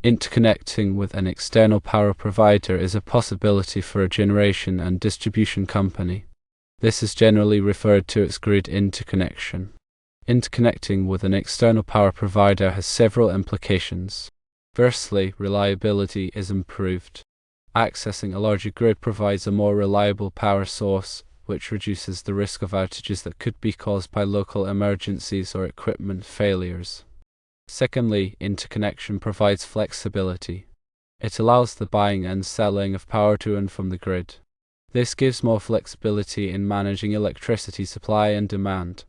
Interconnecting with an external power provider is a possibility for a generation and distribution company. This is generally referred to as grid interconnection. Interconnecting with an external power provider has several implications. Firstly, reliability is improved. Accessing a larger grid provides a more reliable power source, which reduces the risk of outages that could be caused by local emergencies or equipment failures. Secondly, interconnection provides flexibility. It allows the buying and selling of power to and from the grid. This gives more flexibility in managing electricity supply and demand.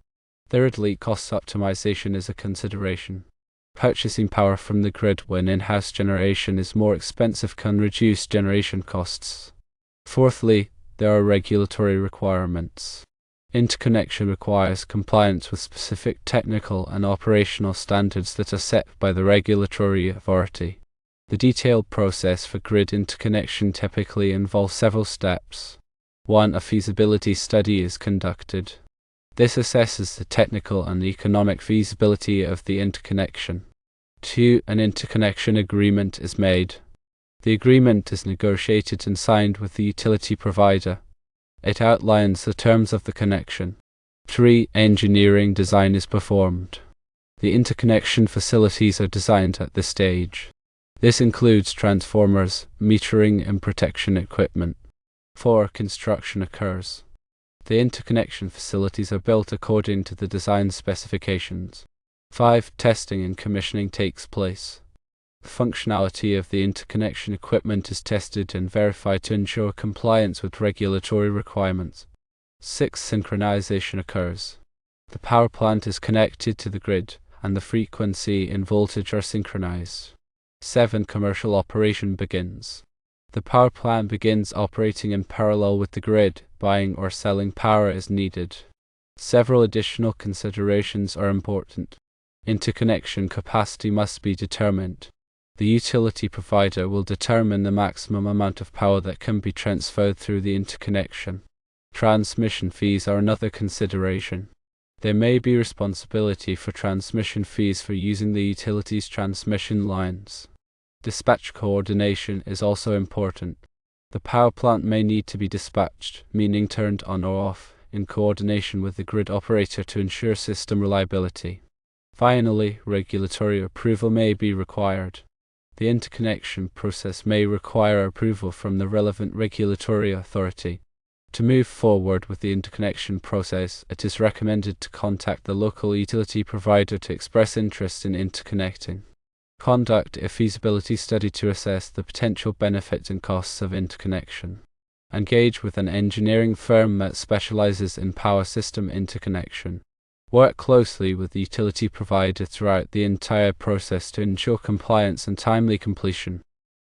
Thirdly, cost optimization is a consideration. Purchasing power from the grid when in-house generation is more expensive can reduce generation costs. Fourthly, there are regulatory requirements. Interconnection requires compliance with specific technical and operational standards that are set by the regulatory authority. The detailed process for grid interconnection typically involves several steps. 1. A feasibility study is conducted. This assesses the technical and economic feasibility of the interconnection. 2. An interconnection agreement is made. The agreement is negotiated and signed with the utility provider. It outlines the terms of the connection. 3. Engineering design is performed. The interconnection facilities are designed at this stage. This includes transformers, metering, and protection equipment. 4. Construction occurs. The interconnection facilities are built according to the design specifications. 5. Testing and commissioning takes place. The functionality of the interconnection equipment is tested and verified to ensure compliance with regulatory requirements. 6. Synchronization occurs. The power plant is connected to the grid, and the frequency and voltage are synchronized. 7. Commercial operation begins. The power plant begins operating in parallel with the grid, buying or selling power as needed. Several additional considerations are important. Interconnection capacity must be determined. The utility provider will determine the maximum amount of power that can be transferred through the interconnection. Transmission fees are another consideration. There may be responsibility for transmission fees for using the utility's transmission lines. Dispatch coordination is also important. The power plant may need to be dispatched, meaning turned on or off, in coordination with the grid operator to ensure system reliability. Finally, regulatory approval may be required. The interconnection process may require approval from the relevant regulatory authority. To move forward with the interconnection process, it is recommended to contact the local utility provider to express interest in interconnecting. Conduct a feasibility study to assess the potential benefits and costs of interconnection. Engage with an engineering firm that specializes in power system interconnection. Work closely with the utility provider throughout the entire process to ensure compliance and timely completion.